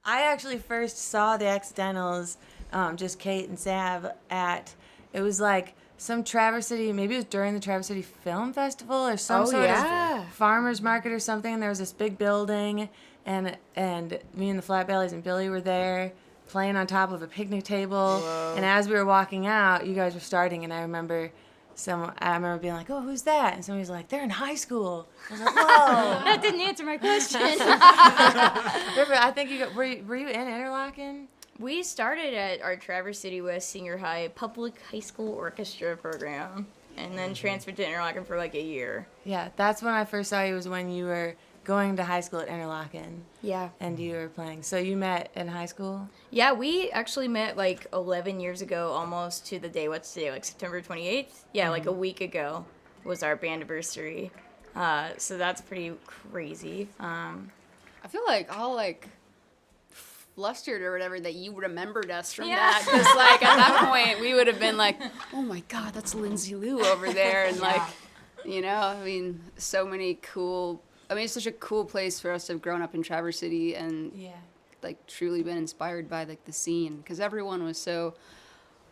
I actually first saw the Accidentals, just Kate and Sav it was like some Traverse City, maybe it was during the Traverse City Film Festival or some sort of farmer's market or something. And there was this big building, and me and the Flat Bellies and Billy were there playing on top of a picnic table. Whoa. And as we were walking out, you guys were starting, and I remember being like, "Oh, who's that?" And somebody was like, "They're in high school." I was like, "Whoa!" That didn't answer my question. I think were you in Interlaken? We started at our Traverse City West Senior High Public High School Orchestra program, and then transferred to Interlaken for like a year. Yeah, that's when I first saw you. Was when you were going to high school at Interlaken. Yeah. And you were playing. So you met in high school? Yeah, we actually met like 11 years ago, almost to the day. What's today? Like September 28th? Yeah, like a week ago was our band anniversary. So that's pretty crazy. I feel like all like flustered or whatever that you remembered us from that, because like at that point we would have been like, oh my god, that's Lindsay Lou over there, and like, you know, I mean, so many cool. I mean, it's such a cool place for us to have grown up in Traverse City and like truly been inspired by like the scene, because everyone was so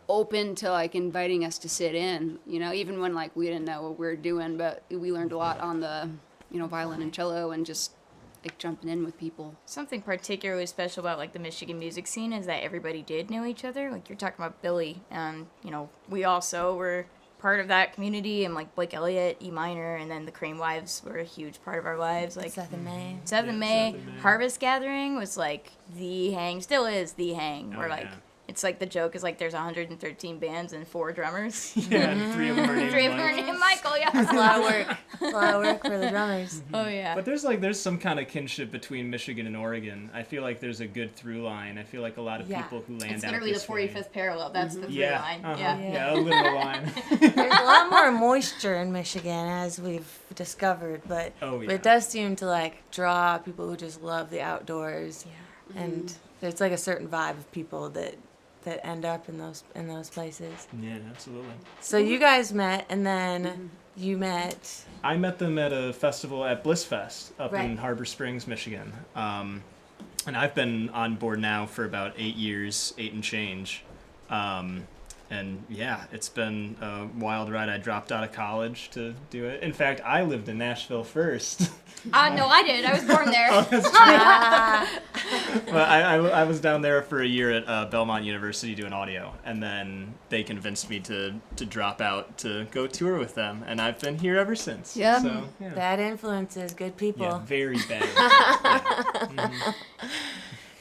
open to like inviting us to sit in, you know, even when like we didn't know what we were doing, but we learned a lot on the, you know, violin and cello and just like jumping in with people. Something particularly special about like the Michigan music scene is that everybody did know each other. Like you're talking about Billy, and you know, we also were part of that community, and like Blake Elliott, E minor, and then the Crane Wives were a huge part of our lives. Like Seth and May. Seth and May. Harvest Gathering was like the hang, still is the hang. Where like it's like the joke is like there's 113 bands and 4 drummers. Yeah, 3 of them are named Three of them are named Michael. Yeah, It's a lot of work. It's a lot of work for the drummers. Oh yeah. But there's some kind of kinship between Michigan and Oregon. I feel like there's a good through line. I feel like a lot of people who land It's out literally the this way. 45th parallel. That's the through line. Yeah, a literal line. There's a lot more moisture in Michigan, as we've discovered, but it does seem to like draw people who just love the outdoors. Yeah. And there's like a certain vibe of people that end up in those places. Yeah, absolutely. So you guys met, and then you met. I met them at a festival at Bliss Fest up Right. in Harbor Springs, Michigan. And I've been on board now for about 8 years, 8 and change. And yeah, it's been a wild ride. I dropped out of college to do it. In fact, I lived in Nashville first. No, I did. I was born there. But I was down there for a year at Belmont University doing audio, and then they convinced me to drop out to go tour with them, and I've been here ever since. Yeah. So, yeah. Bad influences, good people. Yeah, very bad.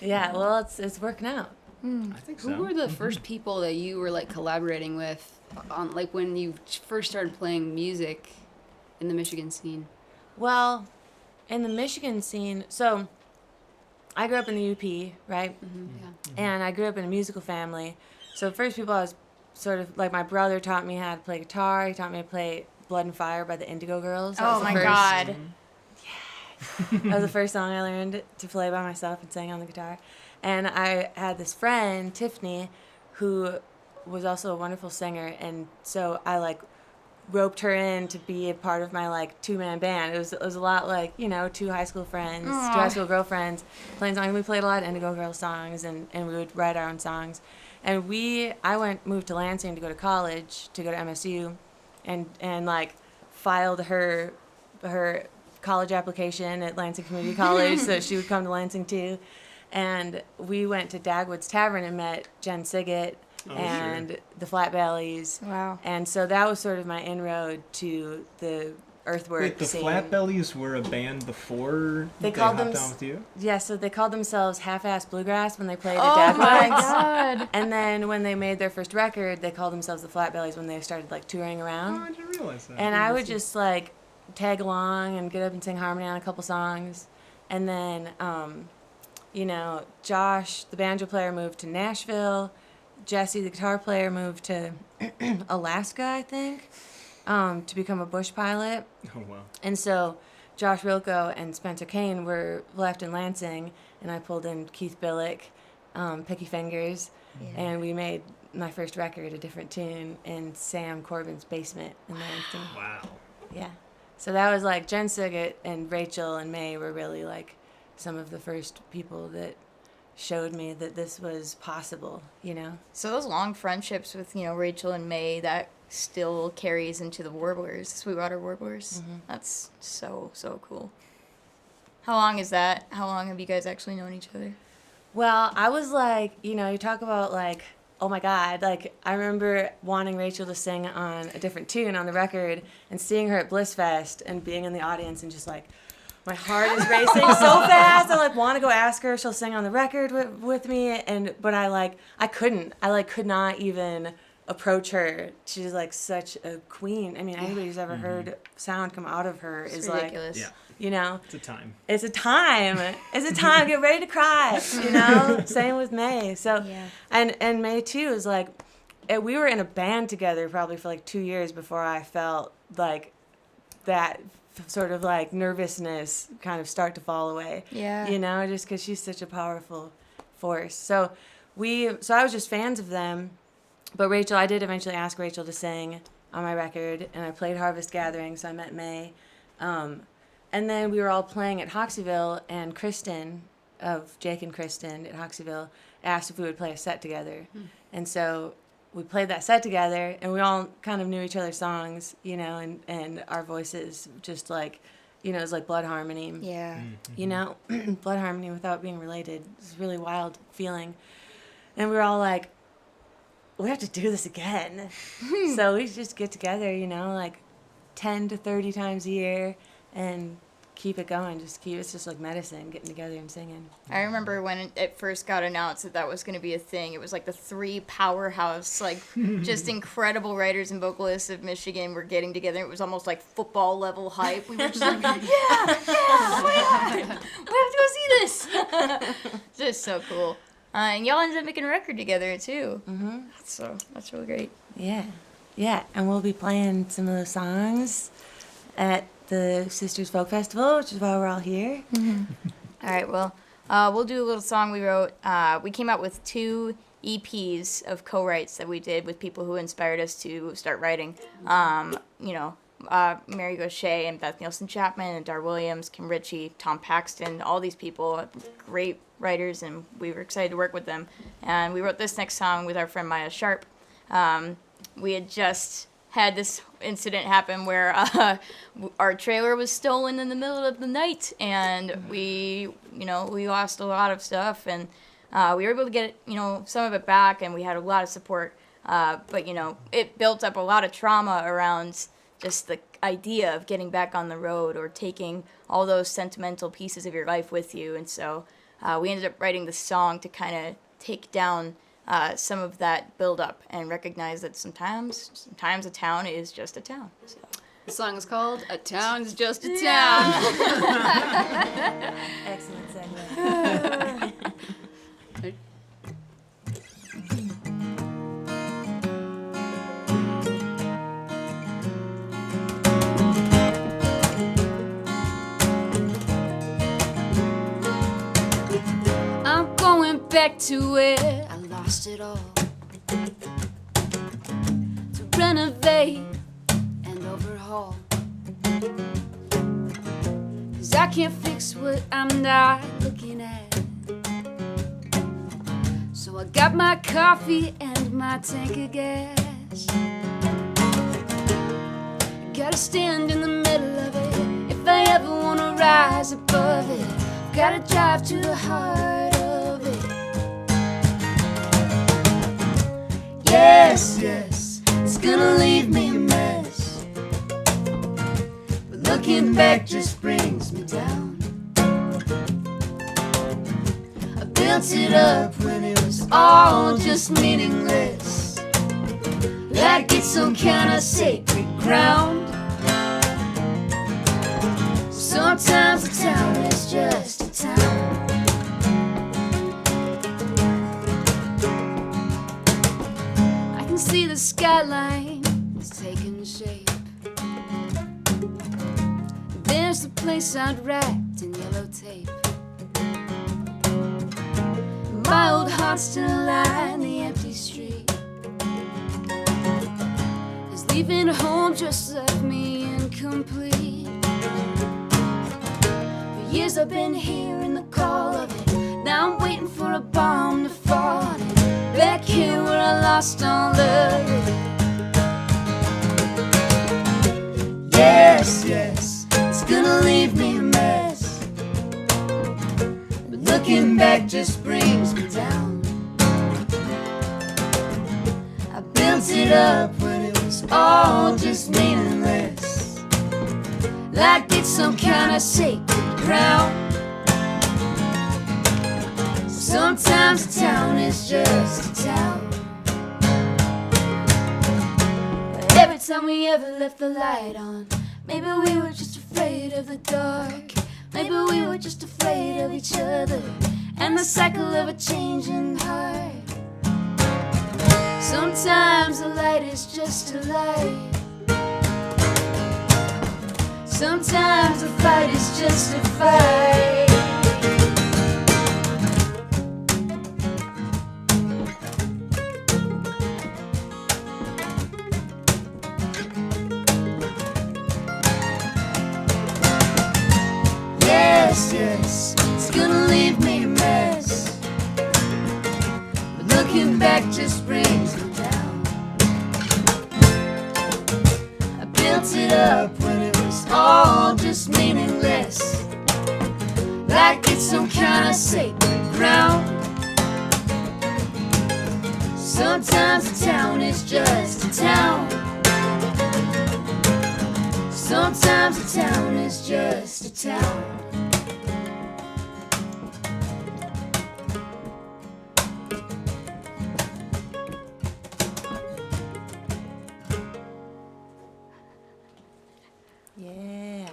Yeah, well, it's working out. I think so. Who were the first people that you were like collaborating with on like when you first started playing music in the Michigan scene? Well, in the Michigan scene, so I grew up in the UP, right? And I grew up in a musical family. So first people I was sort of like, my brother taught me how to play guitar. He taught me to play Blood and Fire by the Indigo Girls. Oh my God. That was the first song I learned to play by myself and sang on the guitar. And I had this friend, Tiffany, who was also a wonderful singer. And so I like roped her in to be a part of my like 2-man band. It was a lot like, you know, 2 high school friends, 2 high school girlfriends playing songs. We played a lot of Indigo Girls songs, and we would write our own songs. And I moved to Lansing to go to college, to go to MSU, and like filed her college application at Lansing Community College so she would come to Lansing too. And we went to Dagwood's Tavern and met Jen Siggett and the Flat Bellies. Wow. And so that was sort of my inroad to the earthwork Wait, the scene. Flat Bellies were a band before They called hopped them on with you? Yeah, so they called themselves Half-Ass Bluegrass when they played at Oh my Dagwood's. God. And then when they made their first record, they called themselves the Flat Bellies when they started like touring around. Oh, I didn't realize that. And I would just like tag along and get up and sing harmony on a couple songs. And then, you know, Josh, the banjo player, moved to Nashville. Jesse, the guitar player, moved to Alaska, I think, to become a bush pilot. Oh, wow. And so Josh Rilko and Spencer Kane were left in Lansing, and I pulled in Keith Billick, Picky Fingers, and we made my first record, A Different Tune, in Sam Corbin's basement in Lansing. Wow. Yeah. So that was like Jen Siggett and Rachel and May were really like some of the first people that showed me that this was possible, you know? So those long friendships with, Rachel and May, that still carries into the Warblers, Sweetwater Warblers. Mm-hmm. That's so, so cool. How long is that? How long have you guys actually known each other? Well, I was like, you talk about like, oh my God, like I remember wanting Rachel to sing on a different tune on the record and seeing her at Blissfest and being in the audience and just like, my heart is racing so fast. I like want to go ask her if she'll sing on the record with me, but I couldn't. I could not even approach her. She's like such a queen. I mean, anybody who's ever heard sound come out of her is ridiculous. Yeah. It's a time. It's a time. Get ready to cry. Same with May. So, yeah. and May too is like, we were in a band together probably for like 2 years before I felt like that sort of like nervousness kind of start to fall away. Yeah. Just because she's such a powerful force. So I was just fans of them. But Rachel, I did eventually ask Rachel to sing on my record, and I played Harvest Gathering, so I met May. And then we were all playing at Hoxeyville, and Kristen, of Jake and Kristen at Hoxeyville, asked if we would play a set together. And so we played that set together, and we all kind of knew each other's songs, and our voices just like, it was like blood harmony. Yeah. Blood harmony without being related. It's a really wild feeling. And we were all like, we have to do this again. So we just get together, like 10 to 30 times a year and keep it going. It's just like medicine, getting together and singing. I remember when it first got announced that was going to be a thing. It was like the 3 powerhouse, like just incredible writers and vocalists of Michigan were getting together. It was almost like football level hype. We were just like, yeah, oh my God, we have to go see this. Just so cool. And y'all ended up making a record together too. Mm-hmm. That's really great. Yeah, and we'll be playing some of those songs at the Sisters Folk Festival, which is why we're all here. Mm-hmm. All right, well, we'll do a little song we wrote. We came out with 2 EPs of co-writes that we did with people who inspired us to start writing. Mary Gaucher and Beth Nielsen Chapman and Dar Williams, Kim Ritchie, Tom Paxton, all these people, great writers, and we were excited to work with them. And we wrote this next song with our friend Maya Sharp. We had just had this incident happen where our trailer was stolen in the middle of the night, and we lost a lot of stuff, and we were able to get some of it back, and we had a lot of support. But it built up a lot of trauma around just the idea of getting back on the road or taking all those sentimental pieces of your life with you. And so we ended up writing this song to kind of take down some of that buildup and recognize that sometimes a town is just a town. So. The song is called "A Town's Just a Town." Excellent segue. I'm going back to where I lost it all, to renovate and overhaul, 'cause I can't fix what I'm not looking at. So I got my coffee and my tank of gas. Gotta stand in the middle of it if I ever wanna rise above it. Gotta drive to the heart of it. Yes, it's gonna leave me a mess, but looking back just brings me down. I built it up when it was all just meaningless, like it's some kind of sacred ground. Sometimes a town is just a town. I can see the skyline is taking shape. There's the place I'd wrapped in yellow tape. My old heart still line the empty street, 'cause leaving home just left me incomplete. Years I've been hearing the call of it. Now I'm waiting for a bomb to fall on it. Back here where I lost all love. Yes, yes, it's gonna leave me a mess, but looking back just brings me down. I built it up when it was all just meaningless, like it's some kind of sacred ground. Sometimes a town is just a town. But every time we ever left the light on, maybe we were just afraid of the dark. Maybe we were just afraid of each other and the cycle of a changing heart. Sometimes the light is just a light. Sometimes the fight is just a fight. Yes, yes, it's gonna leave me a mess, but looking back just brings me down. I built it up when it was all just meaningless, like it's some kind of sacred ground. Sometimes a town is just a town. Sometimes a town is just a town. Yeah.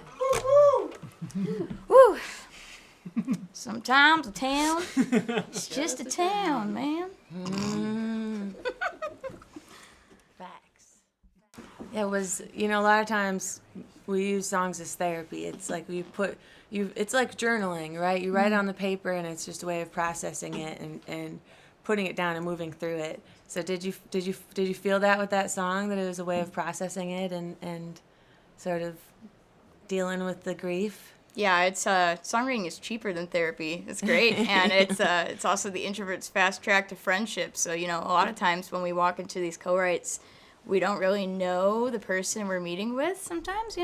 Woo. Sometimes a town, it's just a town, man. Facts. Yeah, it was, a lot of times we use songs as therapy. It's like it's like journaling, right? You write it on the paper and it's just a way of processing it and putting it down and moving through it. So did you feel that with that song, that it was a way of processing it and sort of dealing with the grief? Yeah, it's songwriting is cheaper than therapy. It's great, and it's also the introvert's fast track to friendship. So a lot of times when we walk into these co-writes, we don't really know the person we're meeting with. Sometimes,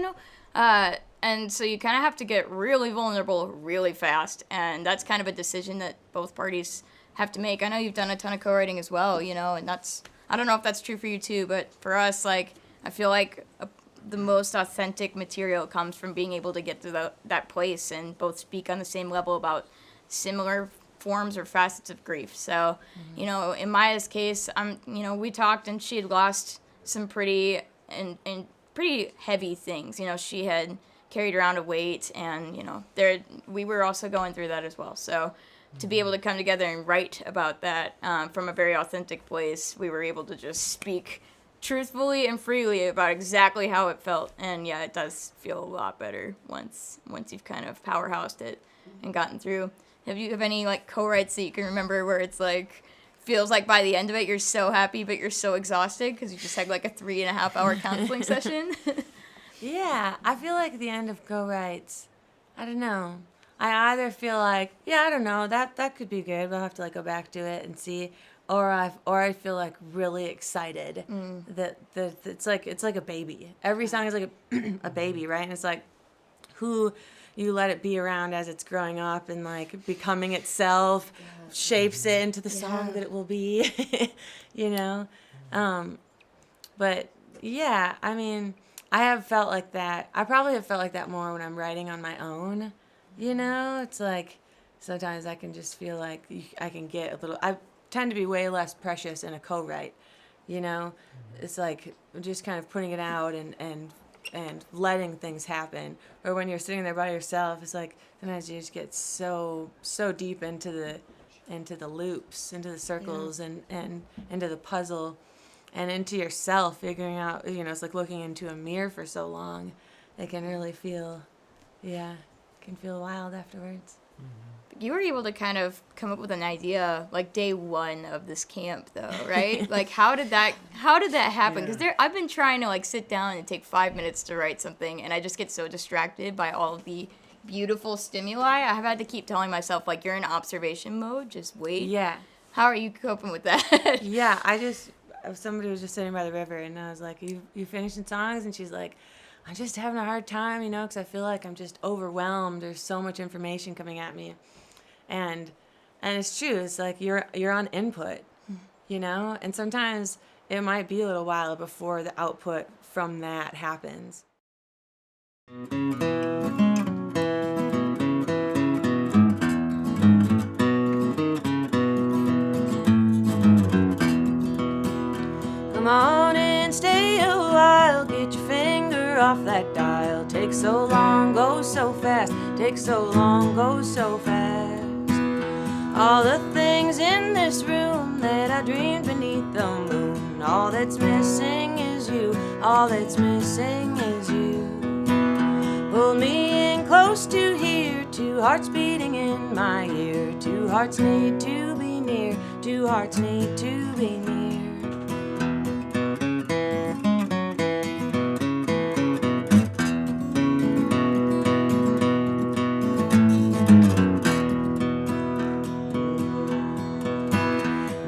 and so you kind of have to get really vulnerable really fast, and that's kind of a decision that both parties have to make. I know you've done a ton of co-writing as well, and that's, I don't know if that's true for you too, but for us, like, I feel like the most authentic material comes from being able to get to that place and both speak on the same level about similar forms or facets of grief. So, in Maya's case, we talked and she had lost some pretty heavy things. She had carried around a weight, and we were also going through that as well. So to be able to come together and write about that from a very authentic place, we were able to just speak truthfully and freely about exactly how it felt. And yeah, it does feel a lot better once you've kind of powerhoused it and gotten through. Have any like co-writes that you can remember where it's like feels like by the end of it you're so happy but you're so exhausted because you just had like a 3.5 hour counseling session? Yeah, I feel like at the end of co-writes, I don't know, I either feel like, I don't know, that could be good, we'll have to like go back to it and see, or I feel like really excited that it's like a baby. Every song is like a baby, right? And it's like who you let it be around as it's growing up and like becoming itself, shapes it into the song that it will be, But yeah, I mean, I have felt like that. I probably have felt like that more when I'm writing on my own. It's like sometimes I can just feel like I can get a little. I tend to be way less precious in a co-write. It's like just kind of putting it out and letting things happen. Or when you're sitting there by yourself, it's like sometimes you just get so deep into the loops, into the circles, and into the puzzle, and into yourself, figuring out. It's like looking into a mirror for so long. It can really feel, can feel wild afterwards. You were able to kind of come up with an idea like day one of this camp, though, right? Like, how did that happen? Because I've been trying to like sit down and take 5 minutes to write something, and I just get so distracted by all of the beautiful stimuli, I've had to keep telling myself, like, you're in observation mode, just wait. Yeah. How are you coping with that? Yeah, somebody was just sitting by the river, and I was like, you finishing songs? And she's like, I'm just having a hard time, because I feel like I'm just overwhelmed. There's so much information coming at me. And it's true. It's like you're on input, and sometimes it might be a little while before the output from that happens. Come on and stay a while, get your finger off that dial. Take so long, go so fast, take so long, go so fast. All the things in this room that I dreamed beneath the moon, all that's missing is you, all that's missing is you. Pull me in close to here, 2 hearts beating in my ear. 2 hearts need to be near, 2 hearts need to be near.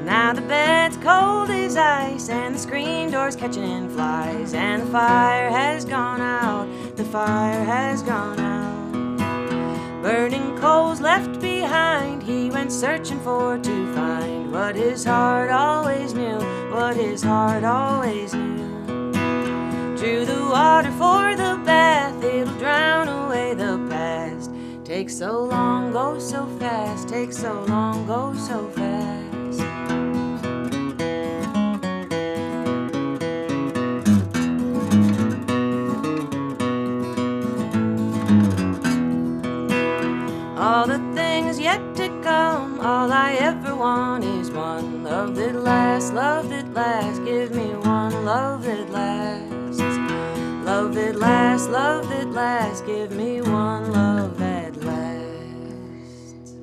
Now the bed's cold as ice, and the screen door's catching flies, and the fire has gone out, the fire has gone out. Burning coals left behind, he went searching for to find what his heart always knew, what his heart always knew. Drew the water for the bath, it'll drown away the past. Take so long, go so fast, take so long, go so fast. All the things yet to come, all I ever want is one love that lasts, give me one love that lasts. Love that lasts, give me one love that lasts.